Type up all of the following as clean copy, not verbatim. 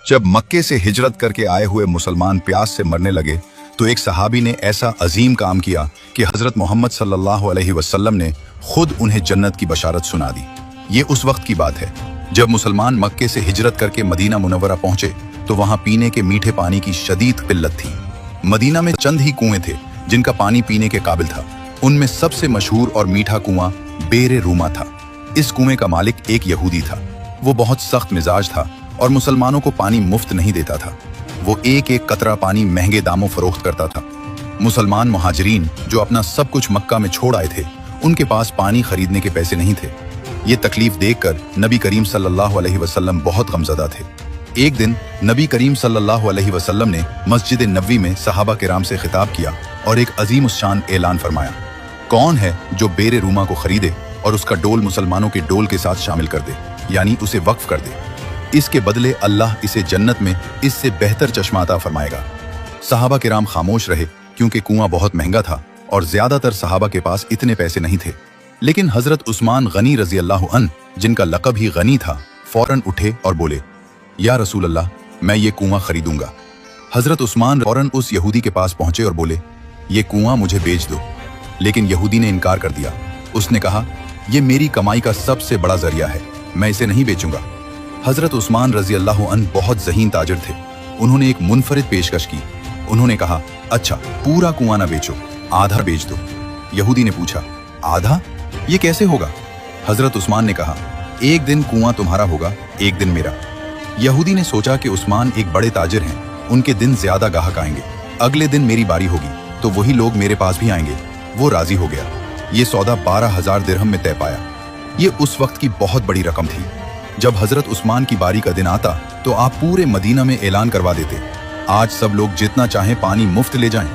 जब मक्के से हिजरत करके आए हुए मुसलमान प्यास से मरने लगे तो एक सहाबी ने ऐसा अजीम काम किया कि हजरत मोहम्मद सल्लल्लाहु अलैहि वसल्लम ने खुद उन्हें जन्नत की बशारत सुना दी। ये उस वक्त की बात है जब मुसलमान मक्के से हिजरत करके मदीना मुनव्वरा पहुंचे तो वहां पीने के मीठे पानी की शदीद किल्लत थी। मदीना में चंद ही कुएं थे जिनका पानी पीने के काबिल था। उनमें सबसे मशहूर और मीठा कुआं बेरे रूमा था। इस कुएं का मालिक एक यहूदी था। वो बहुत सख्त मिजाज था और मुसलमानों को पानी मुफ्त नहीं देता था। वो एक एक कतरा पानी महंगे दामों फरोख्त करता था। मुसलमान मुहाजिरीन जो अपना सब कुछ मक्का में छोड़ आए थे, उनके पास पानी खरीदने के पैसे नहीं थे। ये तकलीफ देखकर नबी करीम सल्लल्लाहु अलैहि वसल्लम बहुत गमज़दा थे। एक दिन नबी करीम सल्लल्लाहु अलैहि वसल्लम ने मस्जिद नबवी में सहाबा किराम से खिताब किया और एक अजीम उस्शान ऐलान फरमाया, कौन है जो बेरे रूमा को खरीदे और उसका डोल मुसलमानों के डोल के साथ शामिल कर दे, यानी उसे वक्फ कर दे। इसके बदले अल्लाह इसे जन्नत में इससे बेहतर चश्मा अता फरमाएगा। सहाबा किराम खामोश रहे क्योंकि कुआं बहुत महंगा था और ज्यादातर सहाबा के पास इतने पैसे नहीं थे। लेकिन हजरत उस्मान गनी रजी अल्लाह अन, जिनका लक़ब ही गनी था, फौरन उठे और बोले, या रसूल अल्लाह, मैं ये कुआं खरीदूंगा। हजरत उस्मान फौरन उस यहूदी के पास पहुंचे और बोले, ये कुआं मुझे बेच दो। लेकिन यहूदी ने इनकार कर दिया। उसने कहा, यह मेरी कमाई का सबसे बड़ा जरिया है, मैं इसे नहीं बेचूंगा। हजरत उस्मान रजी अल्लाह अन बहुत ज़हीन ताजिर थे। उन्होंने एक मुनफरिद पेशकश की। उन्होंने कहा, अच्छा, पूरा कुआं ना बेचो, आधा बेच दो। यहूदी ने पूछा, आधा? ये कैसे होगा? हजरत उस्मान ने कहा, एक दिन कुआं तुम्हारा होगा, एक दिन मेरा। यहूदी ने सोचा कि उस्मान एक बड़े ताजिर हैं, उनके दिन ज्यादा गाहक आएंगे। अगले दिन मेरी बारी होगी तो वही लोग मेरे पास भी आएंगे। वो राजी हो गया। ये सौदा 12,000 दिरहम में तय पाया। ये उस वक्त की बहुत बड़ी रकम थी। जब हजरत उस्मान की बारी का दिन आता तो आप पूरे मदीना में ऐलान करवा देते, आज सब लोग जितना चाहें पानी मुफ्त ले जाएं।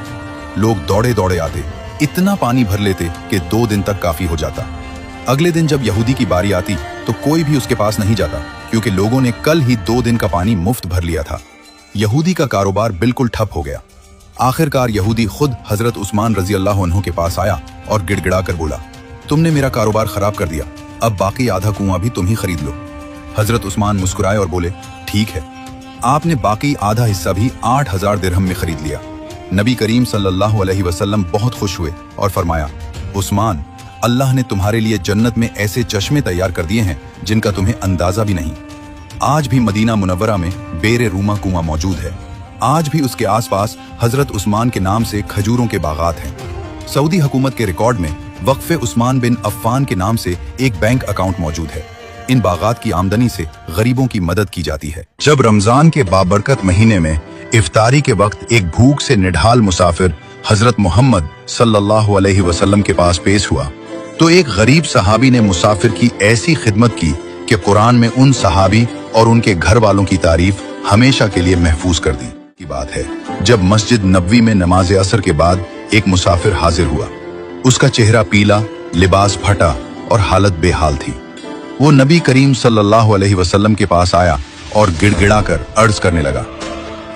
लोग दौड़े दौड़े आते, इतना पानी भर लेते कि 2 दिन तक काफी हो जाता। अगले दिन जब यहूदी की बारी आती तो कोई भी उसके पास नहीं जाता क्योंकि लोगों ने कल ही 2 दिन का पानी मुफ्त भर लिया था। यहूदी का कारोबार बिल्कुल ठप हो गया। आखिरकार यहूदी खुद हजरत उस्मान रजी अल्लाह अन्हु के पास आया और गिड़गिड़ा कर बोला, तुमने मेरा कारोबार खराब कर दिया, अब बाकी आधा कुआं भी तुम ही खरीद लो। हजरत उस्मान मुस्कुराए और बोले, ठीक है। आपने बाकी आधा हिस्सा भी 8,000 दिरहम में खरीद लिया। नबी करीम सल्लल्लाहु अलैहि वसल्लम बहुत खुश हुए और फरमाया, उस्मान, अल्लाह ने तुम्हारे लिए जन्नत में ऐसे चश्मे तैयार कर दिए हैं जिनका तुम्हें अंदाजा भी नहीं। आज भी मदीना मुनव्वरा में बेरे रूमा कुआं मौजूद है। आज भी उसके आसपास हजरत उस्मान के नाम से खजूरों के बागात हैं। सऊदी हुकूमत के रिकॉर्ड में वक्फे उस्मान बिन अफ़्फ़ान के नाम से एक बैंक अकाउंट मौजूद है। इन बागात की आमदनी से गरीबों की मदद की जाती है। जब रमजान के बाबरकत महीने में इफ्तारी के वक्त एक भूख से निढाल मुसाफिर हजरत मोहम्मद सल्लल्लाहु अलैहि वसल्लम के पास पेश हुआ तो एक गरीब सहाबी ने मुसाफिर की ऐसी खिदमत की कि कुरान में उन सहाबी और उनके घर वालों की तारीफ हमेशा के लिए महफूज कर दी। की बात है जब मस्जिद नबवी में नमाज असर के बाद एक मुसाफिर हाजिर हुआ। उसका चेहरा पीला, लिबास फटा और हालत बेहाल थी। वो नबी करीम सल्लल्लाहु अलैहि वसल्लम के पास आया और गिड़गिड़ाकर अर्ज करने लगा,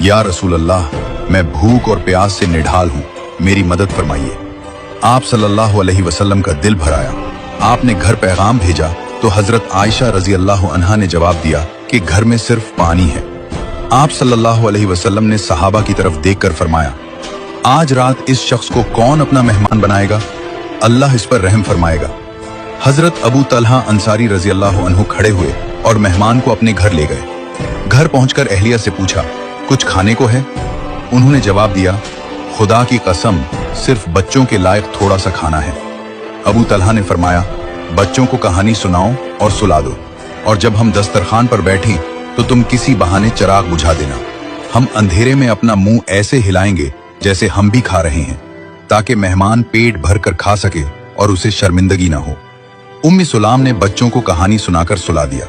या रसूल अल्लाह, मैं भूख और प्यास से निढाल हूँ, मेरी मदद फरमाइए। आप सल्लल्लाहु अलैहि वसल्लम का दिल भर आया। आपने घर पैगाम भेजा तो हजरत आयशा रजी अल्लाह अन्हा ने जवाब दिया कि घर में सिर्फ पानी है। आप सल्लल्लाहु अलैहि वसल्लम ने सहाबा की तरफ देखकर फरमाया, आज रात इस शख्स को कौन अपना मेहमान बनाएगा? अल्लाह इस पर रहम फरमाएगा। हजरत अबू तलहा अंसारी रजी अल्लाह अन्हु खड़े हुए और मेहमान को अपने घर ले गए। घर पहुंचकर अहलिया से पूछा, कुछ खाने को है? उन्होंने जवाब दिया, खुदा की कसम, सिर्फ बच्चों के लायक थोड़ा सा खाना है। अबू तलहा ने फरमाया, बच्चों को कहानी सुनाओ और सुला दो, और जब हम दस्तरखान पर बैठें तो तुम किसी बहाने चिराग बुझा देना। हम अंधेरे में अपना मुंह ऐसे हिलाएंगे जैसे हम भी खा रहे हैं, ताकि मेहमान पेट भर कर खा सके और उसे शर्मिंदगी ना हो। उम्मी सुलाम ने बच्चों को कहानी सुनाकर सुला दिया।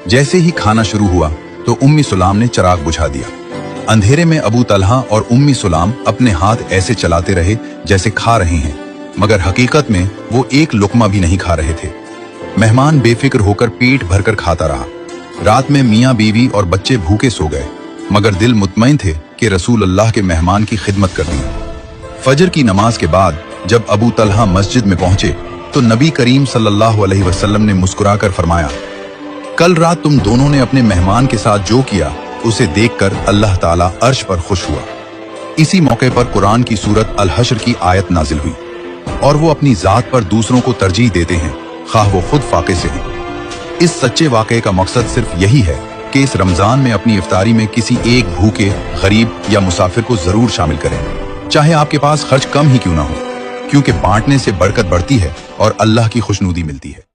जैसे ही खाना शुरू हुआ तो उम्मी सुलाम ने चिराग बुझा दिया। अंधेरे में अबू तलहा और उम्मी सुलाम अपने हाथ ऐसे चलाते रहे जैसे खा रहे हैं, मगर हकीकत में वो एक लुकमा भी नहीं खा रहे थे। मेहमान बेफिक्र होकर पेट भरकर खाता रहा। रात में मियाँ बीवी और बच्चे भूखे सो गए, मगर दिल मुतमईन थे कि रसूल अल्लाह के मेहमान की खिदमत कर दी। फजर की नमाज के बाद जब अबू तलहा मस्जिद में पहुंचे तो नबी करीम सल्लल्लाहु अलैहि वसल्लम ने मुस्कुराकर फरमाया, कल रात तुम दोनों ने अपने मेहमान के साथ जो किया उसे देखकर अल्लाह ताला अर्श पर खुश हुआ। इसी मौके पर कुरान की सूरत अल हश्र की आयत नाजिल हुई और वो अपनी जात पर दूसरों को तरजीह देते हैं, खाह वो खुद फाके से हैं। इस सच्चे वाक़े का मकसद सिर्फ यही है कि इस रमजान में अपनी इफ्तारी में किसी एक भूखे, गरीब या मुसाफिर को जरूर शामिल करें, चाहे आपके पास खर्च कम ही क्यों ना हो, क्योंकि बांटने से बरकत बढ़ती है और अल्लाह की खुशनुदी मिलती है।